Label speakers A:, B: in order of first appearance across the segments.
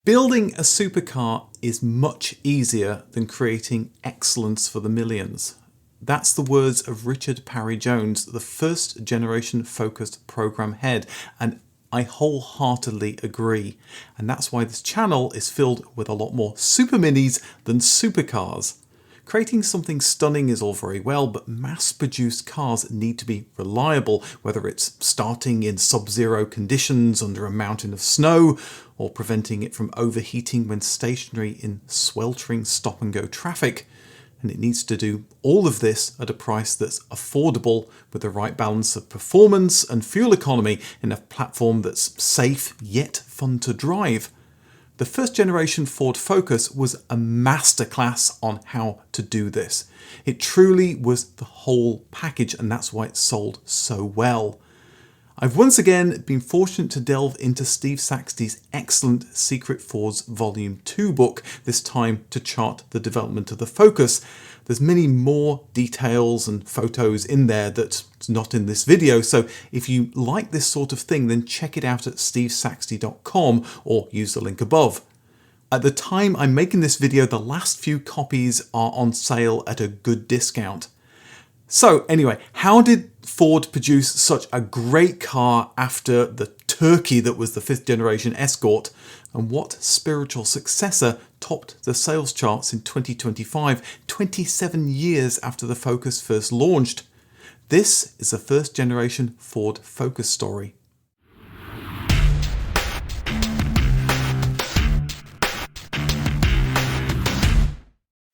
A: Building a supercar is much easier than creating excellence for the millions. That's the words of Richard Parry Jones, the first generation focused program head, and I wholeheartedly agree. And that's why this channel is filled with a lot more super minis than supercars. Creating something stunning is all very well, but mass-produced cars need to be reliable, whether it's starting in sub-zero conditions under a mountain of snow, or preventing it from overheating when stationary in sweltering stop-and-go traffic. And it needs to do all of this at a price that's affordable with the right balance of performance and fuel economy in a platform that's safe yet fun to drive. The first generation Ford Focus was a masterclass on how to do this. It truly was the whole package, and that's why it sold so well. I've once again been fortunate to delve into Steve Saxty's excellent Secret Fords Volume 2 book, this time to chart the development of the Focus. There's many more details and photos in there that's not in this video, so if you like this sort of thing, then check it out at stevesaxty.com or use the link above. At the time I'm making this video, the last few copies are on sale at a good discount. So anyway, how did Ford produce such a great car after the turkey that was the 5th generation Escort? And what spiritual successor topped the sales charts in 2025, 27 years after the Focus first launched? This is the first generation Ford Focus story.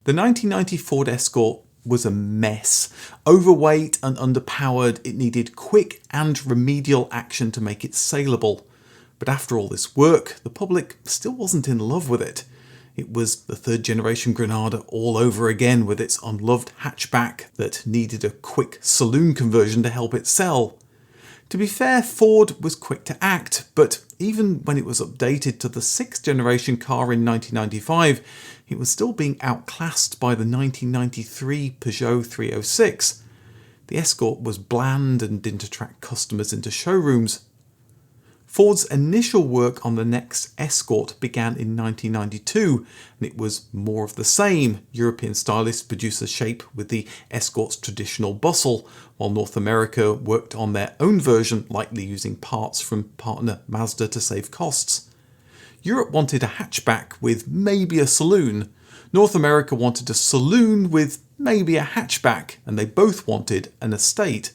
A: The 1990 Ford Escort was a mess. Overweight and underpowered, it needed quick and remedial action to make it saleable. But after all this work, the public still wasn't in love with it. It was the 3rd generation Granada all over again, with its unloved hatchback that needed a quick saloon conversion to help it sell. To be fair, Ford was quick to act, but even when it was updated to the 6th generation car in 1995, it was still being outclassed by the 1993 Peugeot 306. The Escort was bland and didn't attract customers into showrooms. Ford's initial work on the next Escort began in 1992, and it was more of the same. European stylists produced a shape with the Escort's traditional bustle, while North America worked on their own version, likely using parts from partner Mazda to save costs. Europe wanted a hatchback with maybe a saloon. North America wanted a saloon with maybe a hatchback, and they both wanted an estate.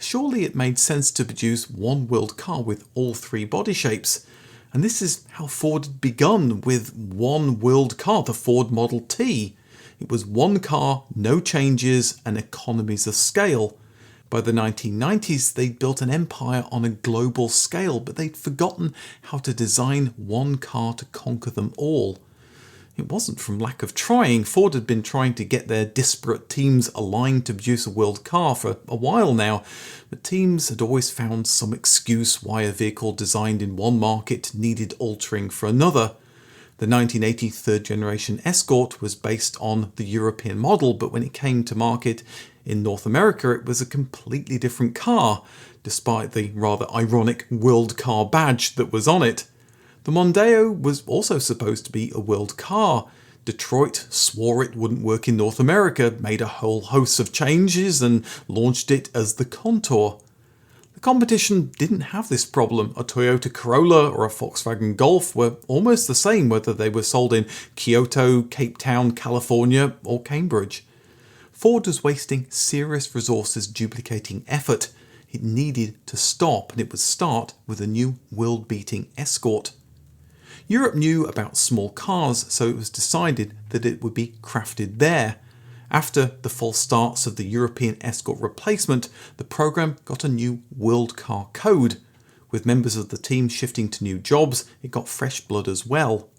A: Surely it made sense to produce one world car with all 3 body shapes. And this is how Ford had begun, with one world car, the Ford Model T. It was one car, no changes, and economies of scale. By the 1990s, they'd built an empire on a global scale, but they'd forgotten how to design one car to conquer them all. It wasn't from lack of trying. Ford had been trying to get their disparate teams aligned to produce a world car for a while now, but teams had always found some excuse why a vehicle designed in one market needed altering for another. The 1980 3rd generation Escort was based on the European model, but when it came to market in North America, it was a completely different car, despite the rather ironic world car badge that was on it. The Mondeo was also supposed to be a world car. Detroit swore it wouldn't work in North America, made a whole host of changes, and launched it as the Contour. The competition didn't have this problem. A Toyota Corolla or a Volkswagen Golf were almost the same whether they were sold in Kyoto, Cape Town, California, or Cambridge. Ford was wasting serious resources duplicating effort. It needed to stop, and it would start with a new world-beating Escort. Europe knew about small cars, so it was decided that it would be crafted there. After the false starts of the European Escort replacement, the program got a new world car code. With members of the team shifting to new jobs, it got fresh blood as well.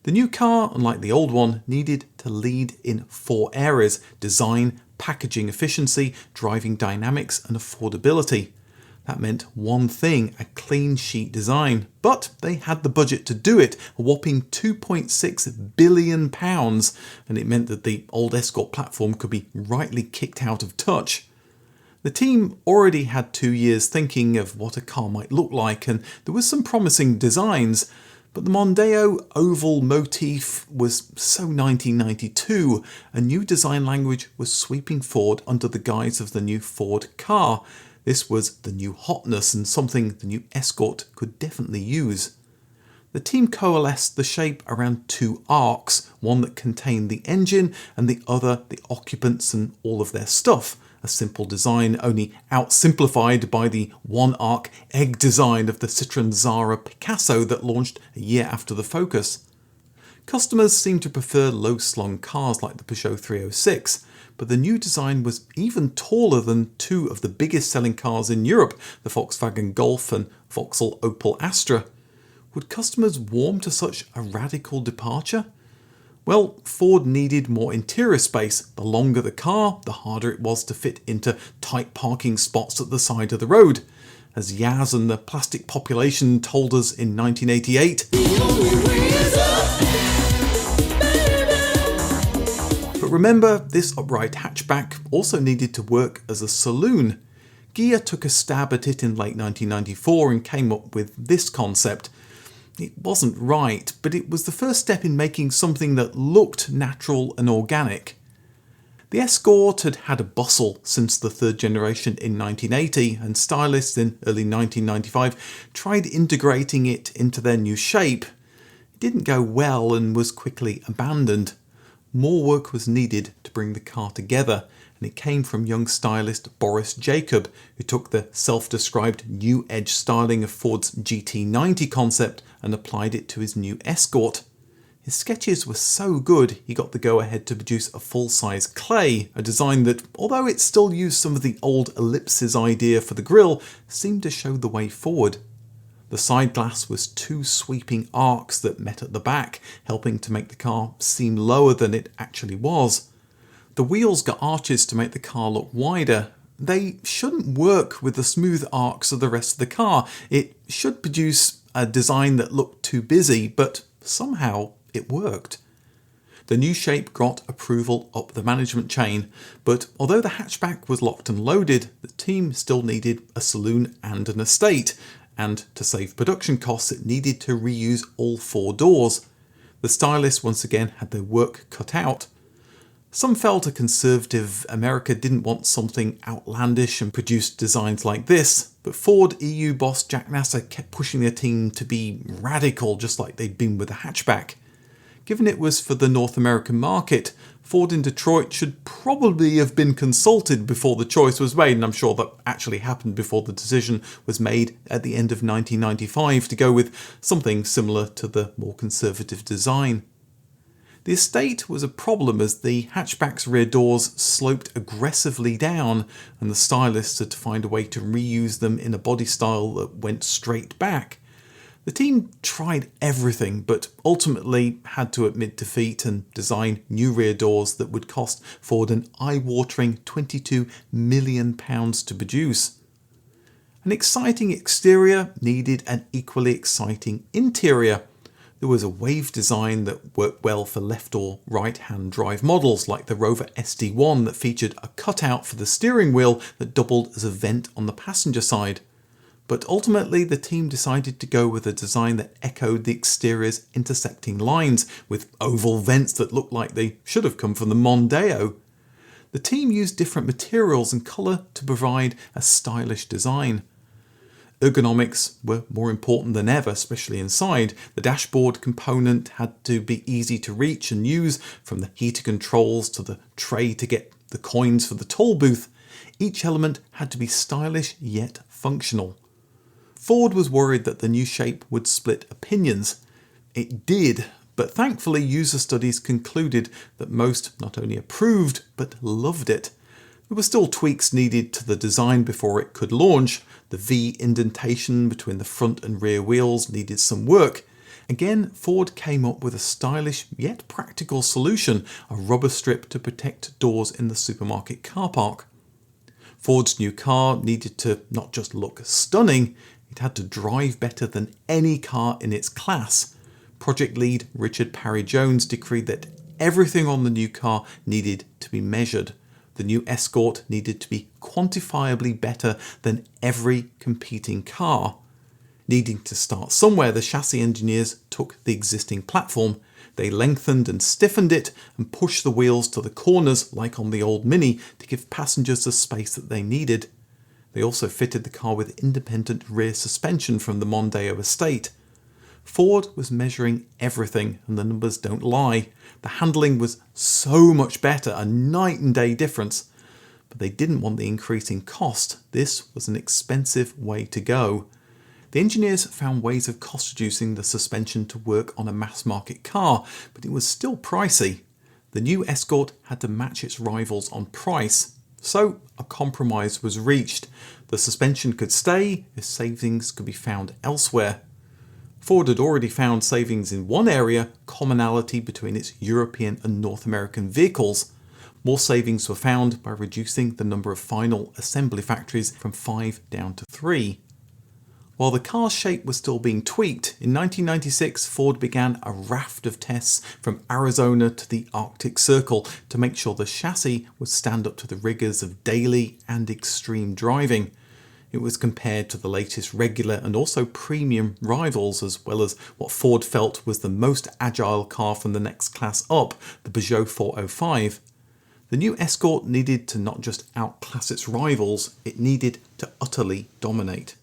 A: The new car, unlike the old one, needed to lead in 4 areas: design, packaging efficiency, driving dynamics, and affordability. That meant one thing: a clean sheet design. But they had the budget to do it, a whopping £2.6 billion, and it meant that the old Escort platform could be rightly kicked out of touch. The team already had 2 years thinking of what a car might look like, and there were some promising designs, But the Mondeo oval motif was so 1992, a new design language was sweeping Ford under the guise of the new Ford car. This was the new hotness and something the new Escort could definitely use. The team coalesced the shape around two arcs, one that contained the engine and the other the occupants and all of their stuff. A simple design, only outsimplified by the one-arc egg design of the Citroën Zara Picasso that launched a year after the Focus. Customers seemed to prefer low-slung cars like the Peugeot 306, but the new design was even taller than two of the biggest selling cars in Europe, the Volkswagen Golf and Vauxhall Opel Astra. Would customers warm to such a radical departure? Well, Ford needed more interior space. The longer the car, the harder it was to fit into tight parking spots at the side of the road. As Yaz and the plastic population told us in 1988. But remember, this upright hatchback also needed to work as a saloon. Ghia took a stab at it in late 1994 and came up with this concept. It wasn't right, but it was the first step in making something that looked natural and organic. The Escort had had a bustle since the third generation in 1980, and stylists in early 1995 tried integrating it into their new shape. It didn't go well and was quickly abandoned. More work was needed to bring the car together, and it came from young stylist Boris Jacob, who took the self-described new edge styling of Ford's GT90 concept and applied it to his new Escort. His sketches were so good he got the go-ahead to produce a full-size Clay, a design that, although it still used some of the old ellipses idea for the grille, seemed to show the way forward. The side glass was two sweeping arcs that met at the back, helping to make the car seem lower than it actually was. The wheels got arches to make the car look wider. They shouldn't work with the smooth arcs of the rest of the car. It should produce a design that looked too busy, but somehow it worked. The new shape got approval up the management chain, but although the hatchback was locked and loaded, the team still needed a saloon and an estate, and to save production costs it needed to reuse all four doors. The stylists once again had their work cut out. Some felt a conservative America didn't want something outlandish and produced designs like this, but Ford EU boss Jack Nasser kept pushing their team to be radical, just like they'd been with the hatchback. Given it was for the North American market, Ford in Detroit should probably have been consulted before the choice was made, and I'm sure that actually happened before the decision was made at the end of 1995 to go with something similar to the more conservative design. The estate was a problem as the hatchback's rear doors sloped aggressively down, and the stylists had to find a way to reuse them in a body style that went straight back. The team tried everything, but ultimately had to admit defeat and design new rear doors that would cost Ford an eye-watering £22 million to produce. An exciting exterior needed an equally exciting interior. There was a wave design that worked well for left or right-hand drive models like the Rover SD1 that featured a cutout for the steering wheel that doubled as a vent on the passenger side. But ultimately the team decided to go with a design that echoed the exterior's intersecting lines, with oval vents that looked like they should have come from the Mondeo. The team used different materials and colour to provide a stylish design. Ergonomics were more important than ever, especially inside. The dashboard component had to be easy to reach and use, from the heater controls to the tray to get the coins for the toll booth. Each element had to be stylish yet functional. Ford was worried that the new shape would split opinions. It did, but thankfully user studies concluded that most not only approved but loved it. There were still tweaks needed to the design before it could launch. The V indentation between the front and rear wheels needed some work. Again, Ford came up with a stylish yet practical solution, a rubber strip to protect doors in the supermarket car park. Ford's new car needed to not just look stunning, it had to drive better than any car in its class. Project lead Richard Parry-Jones decreed that everything on the new car needed to be measured. The new Escort needed to be quantifiably better than every competing car. Needing to start somewhere, the chassis engineers took the existing platform. They lengthened and stiffened it and pushed the wheels to the corners like on the old Mini to give passengers the space that they needed. They also fitted the car with independent rear suspension from the Mondeo estate. Ford was measuring everything, and the numbers don't lie. The handling was so much better, a night and day difference. But they didn't want the increase in cost. This was an expensive way to go. The engineers found ways of cost reducing the suspension to work on a mass market car, but it was still pricey. The new Escort had to match its rivals on price, so a compromise was reached. The suspension could stay if savings could be found elsewhere. Ford had already found savings in one area, commonality between its European and North American vehicles. More savings were found by reducing the number of final assembly factories from 5 down to 3. While the car's shape was still being tweaked, in 1996 Ford began a raft of tests from Arizona to the Arctic Circle to make sure the chassis would stand up to the rigours of daily and extreme driving. It was compared to the latest regular and also premium rivals, as well as what Ford felt was the most agile car from the next class up, the Peugeot 405. The new Escort needed to not just outclass its rivals, it needed to utterly dominate.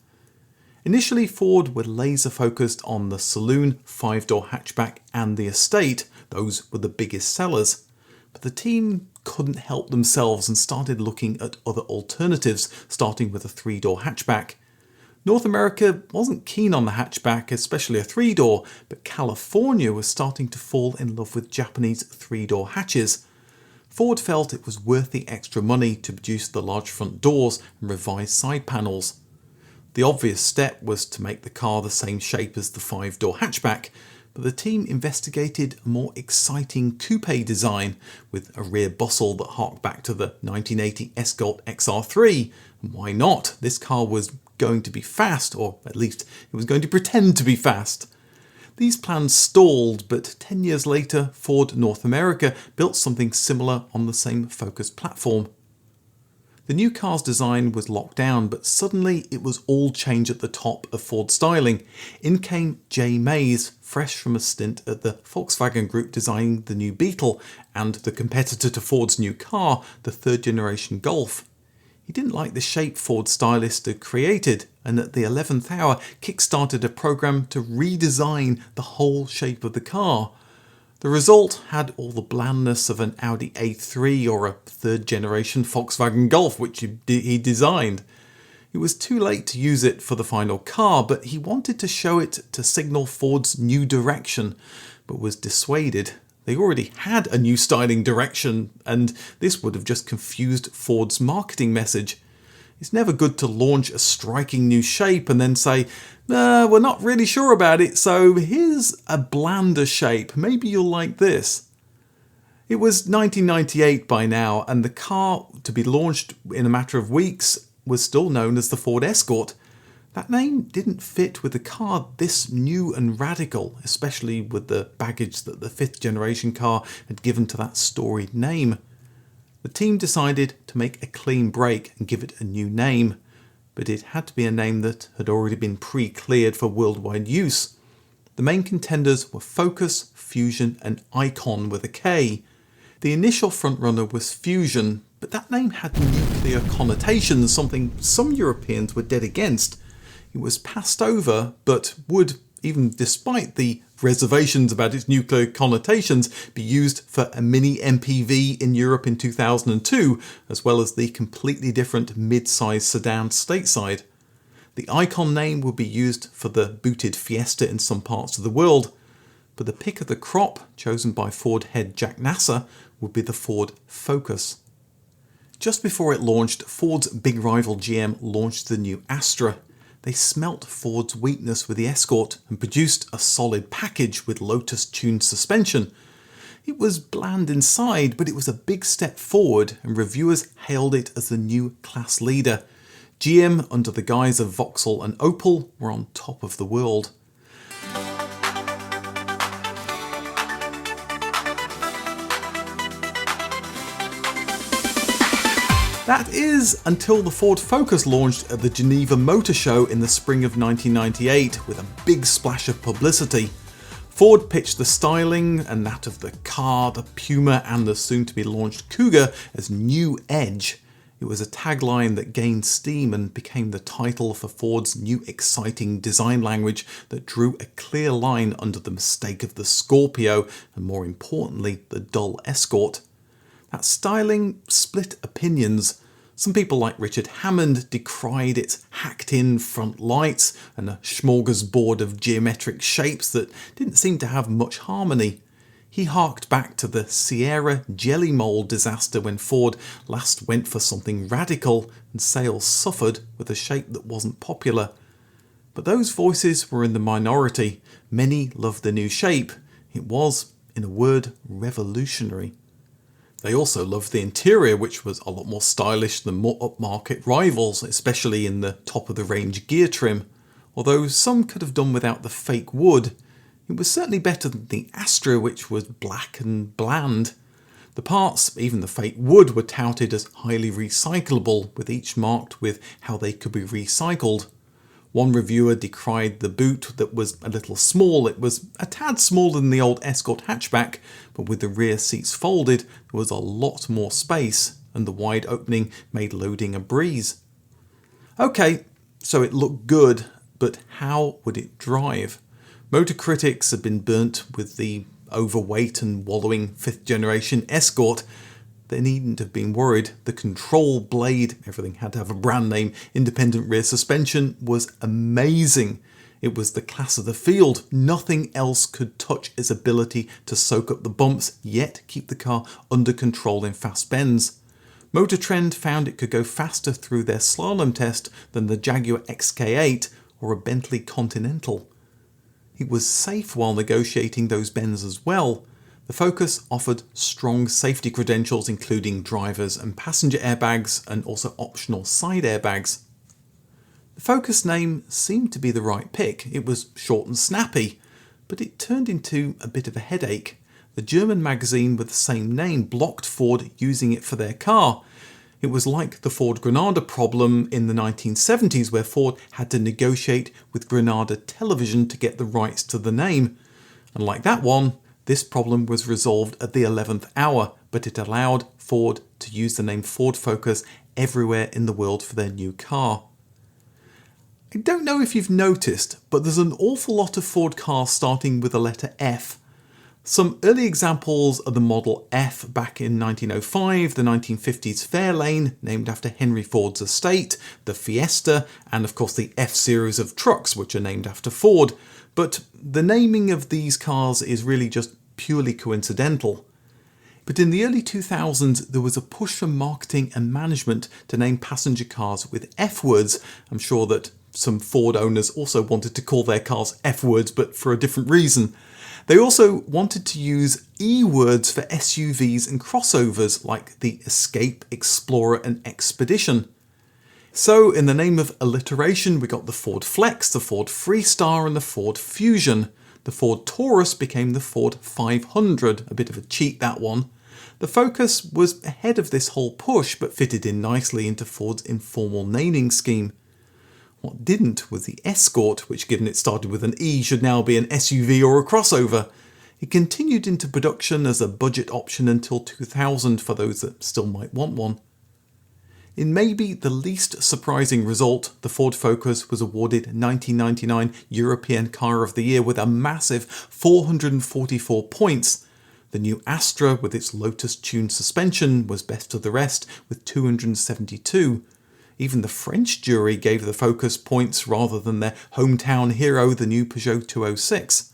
A: Initially, Ford were laser focused on the saloon, 5-door hatchback and the estate. Those were the biggest sellers. But the team couldn't help themselves and started looking at other alternatives, starting with a 3-door hatchback. North America wasn't keen on the hatchback, especially a 3-door, but California was starting to fall in love with Japanese 3-door hatches. Ford felt it was worth the extra money to produce the large front doors and revise side panels. The obvious step was to make the car the same shape as the 5-door hatchback, but the team investigated a more exciting coupe design with a rear bustle that harked back to the 1980 Escort XR3. And why not? This car was going to be fast, or at least it was going to pretend to be fast. These plans stalled, but 10 years later, Ford North America built something similar on the same Focus platform. The new car's design was locked down, but suddenly it was all change at the top of Ford styling. In came Jay Mays, fresh from a stint at the Volkswagen Group designing the new Beetle and the competitor to Ford's new car, the third generation Golf. He didn't like the shape Ford stylists had created, and at the 11th hour kick-started a program to redesign the whole shape of the car. The result had all the blandness of an Audi A3 or a third generation Volkswagen Golf, which he designed. It was too late to use it for the final car, but he wanted to show it to signal Ford's new direction, but was dissuaded. They already had a new styling direction, and this would have just confused Ford's marketing message. It's never good to launch a striking new shape and then say, we're not really sure about it, so here's a blander shape, maybe you'll like this. It was 1998 by now, and the car, to be launched in a matter of weeks, was still known as the Ford Escort. That name didn't fit with a car this new and radical, especially with the baggage that the 5th generation car had given to that storied name. The team decided to make a clean break and give it a new name, but it had to be a name that had already been pre-cleared for worldwide use. The main contenders were Focus, Fusion and Icon with a K. The initial frontrunner was Fusion, but that name had nuclear connotations, something some Europeans were dead against. It was passed over, but would, even despite the reservations about its nuclear connotations, be used for a mini MPV in Europe in 2002, as well as the completely different mid-size sedan stateside. The Icon name would be used for the booted Fiesta in some parts of the world, but the pick of the crop, chosen by Ford head Jack Nasser, would be the Ford Focus. Just before it launched, Ford's big rival GM launched the new Astra. They smelt Ford's weakness with the Escort and produced a solid package with Lotus-tuned suspension. It was bland inside, but it was a big step forward, and reviewers hailed it as the new class leader. GM, under the guise of Vauxhall and Opel, were on top of the world. That is, until the Ford Focus launched at the Geneva Motor Show in the spring of 1998 with a big splash of publicity. Ford pitched the styling and that of the car, the Puma and the soon-to-be launched Cougar as New Edge. It was a tagline that gained steam and became the title for Ford's new exciting design language that drew a clear line under the mistake of the Scorpio and, more importantly, the dull Escort. That styling split opinions. Some people like Richard Hammond decried its hacked-in front lights and a smorgasbord of geometric shapes that didn't seem to have much harmony. He harked back to the Sierra jelly mold disaster when Ford last went for something radical and sales suffered with a shape that wasn't popular. But those voices were in the minority. Many loved the new shape. It was, in a word, revolutionary. They also loved the interior, which was a lot more stylish than more upmarket rivals, especially in the top-of-the-range gear trim. Although some could have done without the fake wood, it was certainly better than the Astra, which was black and bland. The parts, even the fake wood, were touted as highly recyclable, with each marked with how they could be recycled. One reviewer decried the boot that was a little small. It was a tad smaller than the old Escort hatchback, but with the rear seats folded, there was a lot more space, and the wide opening made loading a breeze. Okay, so it looked good, but how would it drive? Motor critics had been burnt with the overweight and wallowing 5th generation Escort. They needn't have been worried. The control blade, everything had to have a brand name, independent rear suspension was amazing. It was the class of the field. Nothing else could touch its ability to soak up the bumps, yet keep the car under control in fast bends. Motor Trend found it could go faster through their slalom test than the Jaguar XK8 or a Bentley Continental. It was safe while negotiating those bends as well. The Focus offered strong safety credentials, including drivers and passenger airbags and also optional side airbags. The Focus name seemed to be the right pick. It was short and snappy, but it turned into a bit of a headache. The German magazine with the same name blocked Ford using it for their car. It was like the Ford Granada problem in the 1970s, where Ford had to negotiate with Granada Television to get the rights to the name. And like that one, this problem was resolved at the 11th hour, but it allowed Ford to use the name Ford Focus everywhere in the world for their new car. I don't know if you've noticed, but there's an awful lot of Ford cars starting with the letter F. Some early examples are the Model F back in 1905, the 1950s Fairlane, named after Henry Ford's estate, the Fiesta, and of course the F series of trucks, which are named after Ford. But the naming of these cars is really just purely coincidental. But in the early 2000s, there was a push from marketing and management to name passenger cars with F words. I'm sure that some Ford owners also wanted to call their cars F words, but for a different reason. They also wanted to use E words for SUVs and crossovers like the Escape, Explorer and Expedition. So in the name of alliteration, we got the Ford Flex, the Ford Freestar and the Ford Fusion. The Ford Taurus became the Ford 500, a bit of a cheat that one. The Focus was ahead of this whole push but fitted in nicely into Ford's informal naming scheme. What didn't was the Escort, which given it started with an E should now be an SUV or a crossover. It continued into production as a budget option until 2000 for those that still might want one. In maybe the least surprising result, the Ford Focus was awarded 1999 European Car of the Year with a massive 444 points. The new Astra with its Lotus-tuned suspension was best of the rest with 272. Even the French jury gave the Focus points rather than their hometown hero, the new Peugeot 206.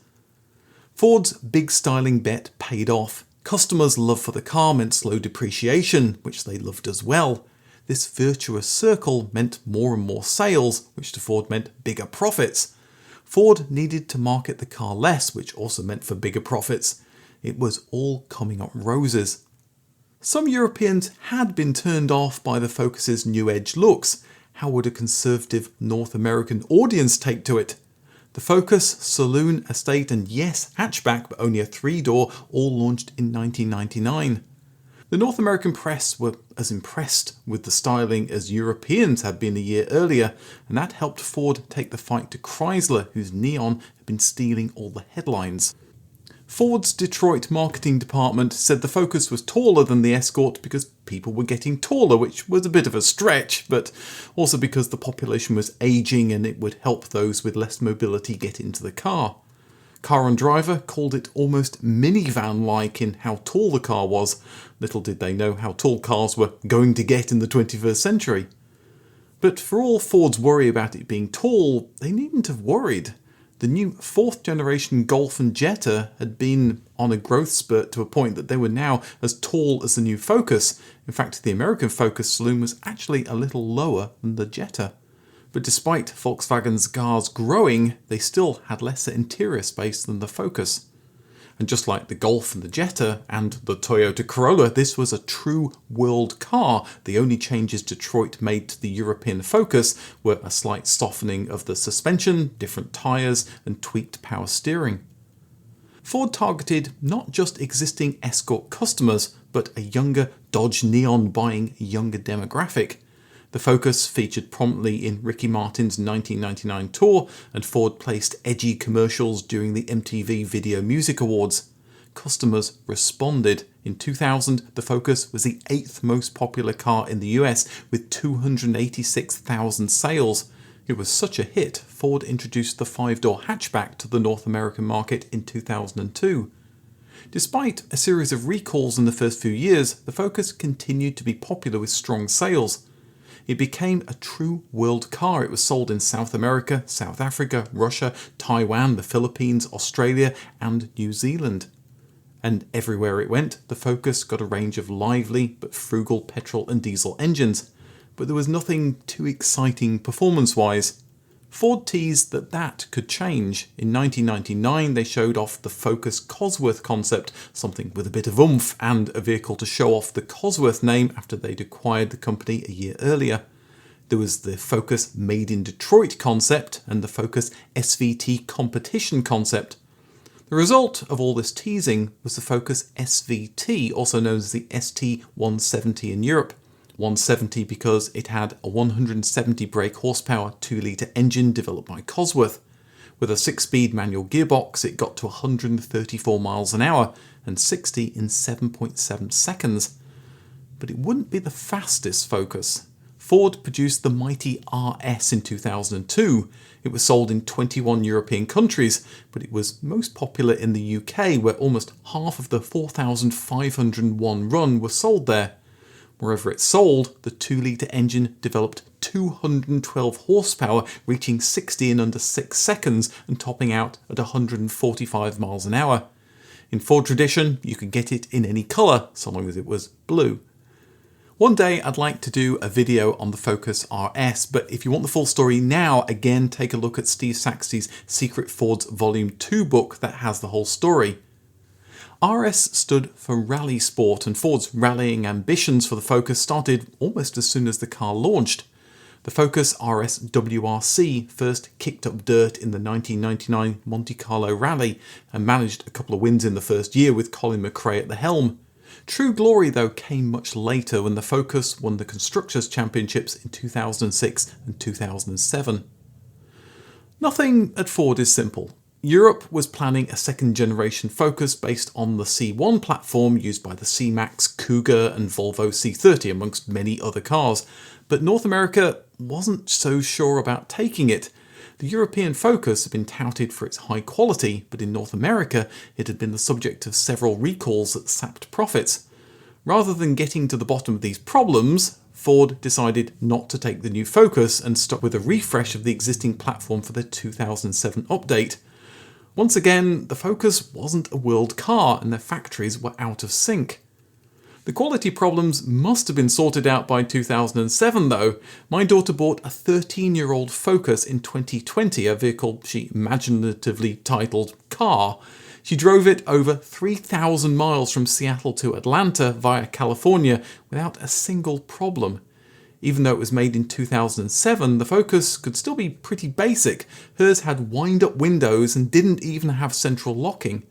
A: Ford's big styling bet paid off. Customers' love for the car meant slow depreciation, which they loved as well. This virtuous circle meant more and more sales, which to Ford meant bigger profits. Ford needed to market the car less, which also meant for bigger profits. It was all coming up roses. Some Europeans had been turned off by the Focus's new edge looks. How would a conservative North American audience take to it? The Focus, Saloon, Estate and yes, hatchback, but only a 3-door, all launched in 1999. The North American press were as impressed with the styling as Europeans had been a year earlier, and that helped Ford take the fight to Chrysler, whose neon had been stealing all the headlines. Ford's Detroit marketing department said the Focus was taller than the Escort because people were getting taller, which was a bit of a stretch, but also because the population was aging and it would help those with less mobility get into the car. Car and Driver called it almost minivan-like in how tall the car was. Little did they know how tall cars were going to get in the 21st century. But for all Ford's worry about it being tall, they needn't have worried. The new fourth generation Golf and Jetta had been on a growth spurt to a point that they were now as tall as the new Focus. In fact, the American Focus saloon was actually a little lower than the Jetta. But despite Volkswagen's cars growing, they still had lesser interior space than the Focus. And just like the Golf and the Jetta and the Toyota Corolla, this was a true world car. The only changes Detroit made to the European Focus were a slight softening of the suspension, different tyres, and tweaked power steering. Ford targeted not just existing Escort customers, but a younger Dodge Neon buying younger demographic. The Focus featured prominently in Ricky Martin's 1999 tour, and Ford placed edgy commercials during the MTV Video Music Awards. Customers responded. In 2000, the Focus was the 8th most popular car in the US with 286,000 sales. It was such a hit, Ford introduced the 5-door hatchback to the North American market in 2002. Despite a series of recalls in the first few years, the Focus continued to be popular with strong sales. It became a true world car. It was sold in South America, South Africa, Russia, Taiwan, the Philippines, Australia, and New Zealand. And everywhere it went, the Focus got a range of lively but frugal petrol and diesel engines. But there was nothing too exciting performance-wise. Ford teased that could change. In 1999, they showed off the Focus Cosworth concept, something with a bit of oomph, and a vehicle to show off the Cosworth name after they'd acquired the company a year earlier. There was the Focus Made in Detroit concept and the Focus SVT competition concept. The result of all this teasing was the Focus SVT, also known as the ST170 in Europe. 170 because it had a 170 brake horsepower 2-litre engine developed by Cosworth. With a 6-speed manual gearbox, it got to 134 miles an hour and 60 in 7.7 seconds. But it wouldn't be the fastest Focus. Ford produced the mighty RS in 2002. It was sold in 21 European countries, but it was most popular in the UK, where almost half of the 4,501 run were sold there. Wherever it sold, the 2-litre engine developed 212 horsepower, reaching 60 in under 6 seconds and topping out at 145 miles an hour. In Ford tradition, you could get it in any colour, so long as it was blue. One day I'd like to do a video on the Focus RS, but if you want the full story now, again take a look at Steve Saxty's Secret Fords Volume 2 book that has the whole story. RS stood for Rally Sport, and Ford's rallying ambitions for the Focus started almost as soon as the car launched. The Focus RS WRC first kicked up dirt in the 1999 Monte Carlo Rally and managed a couple of wins in the first year with Colin McRae at the helm. True glory, though, came much later when the Focus won the Constructors' Championships in 2006 and 2007. Nothing at Ford is simple. Europe was planning a second-generation Focus based on the C1 platform used by the C-Max, Cougar and Volvo C30, amongst many other cars. But North America wasn't so sure about taking it. The European Focus had been touted for its high quality, but in North America it had been the subject of several recalls that sapped profits. Rather than getting to the bottom of these problems, Ford decided not to take the new Focus and stuck with a refresh of the existing platform for the 2007 update. Once again, the Focus wasn't a world car and their factories were out of sync. The quality problems must have been sorted out by 2007 though. My daughter bought a 13-year-old Focus in 2020, a vehicle she imaginatively titled Car. She drove it over 3,000 miles from Seattle to Atlanta via California without a single problem. Even though it was made in 2007, the Focus could still be pretty basic. Hers had wind-up windows and didn't even have central locking.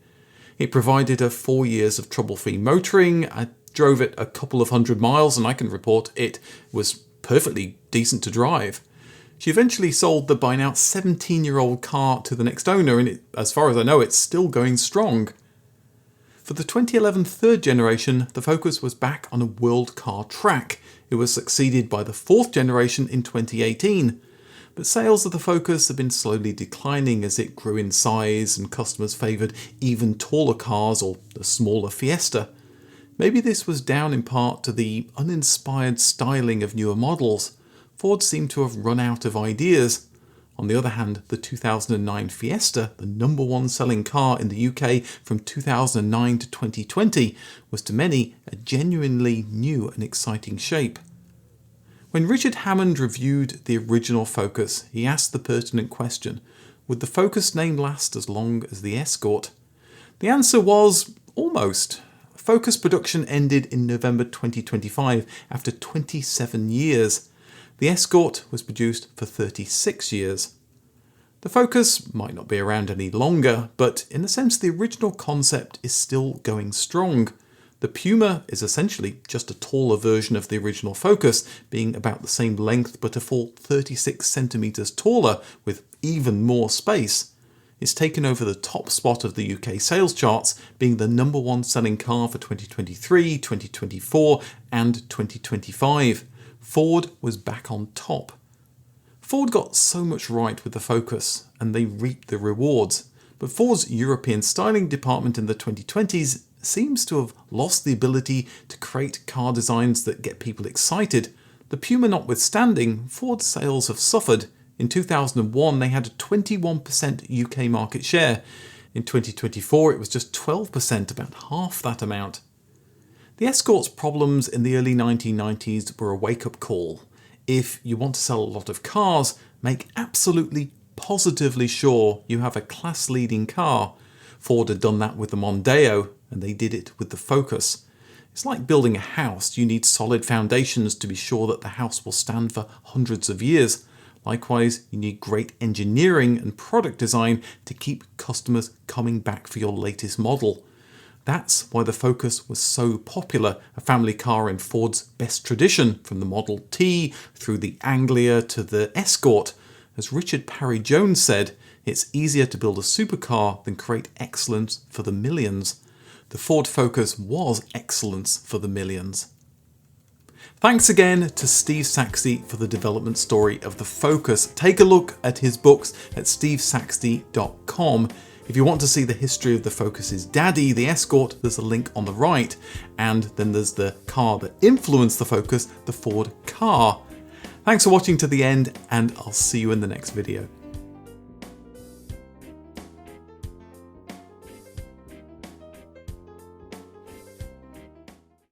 A: It provided her 4 years of trouble-free motoring, a drove it a couple of 100 miles and I can report it was perfectly decent to drive. She eventually sold the by now 17-year-old car to the next owner, and as far as I know, it's still going strong. For the 2011 third generation, the Focus was back on a world car track. It was succeeded by the fourth generation in 2018. But sales of the Focus have been slowly declining as it grew in size and customers favoured even taller cars or the smaller Fiesta. Maybe this was down in part to the uninspired styling of newer models. Ford seemed to have run out of ideas. On the other hand, the 2009 Fiesta, the number one selling car in the UK from 2009 to 2020, was to many a genuinely new and exciting shape. When Richard Hammond reviewed the original Focus, he asked the pertinent question, would the Focus name last as long as the Escort? The answer was almost. Focus production ended in November 2025 after 27 years. The Escort was produced for 36 years. The Focus might not be around any longer, but in a sense the original concept is still going strong. The Puma is essentially just a taller version of the original Focus, being about the same length but a full 36 centimetres taller with even more space. It's taken over the top spot of the UK sales charts, being the number one selling car for 2023, 2024 and 2025. Ford was back on top. Ford got so much right with the Focus, and they reaped the rewards. But Ford's European styling department in the 2020s seems to have lost the ability to create car designs that get people excited. The Puma notwithstanding, Ford's sales have suffered. In 2001, they had a 21% UK market share. In 2024, it was just 12%, about half that amount. The Escort's problems in the early 1990s were a wake-up call. If you want to sell a lot of cars, make absolutely positively sure you have a class-leading car. Ford had done that with the Mondeo, and they did it with the Focus. It's like building a house. You need solid foundations to be sure that the house will stand for hundreds of years. Likewise, you need great engineering and product design to keep customers coming back for your latest model. That's why the Focus was so popular, a family car in Ford's best tradition, from the Model T through the Anglia to the Escort. As Richard Parry-Jones said, it's easier to build a supercar than create excellence for the millions. The Ford Focus was excellence for the millions. Thanks again to Steve Saxty for the development story of the Focus. Take a look at his books at stevesaxty.com. If you want to see the history of the Focus's daddy, the Escort, there's a link on the right. And then there's the car that influenced the Focus, the Ford car. Thanks for watching to the end, and I'll see you in the next video.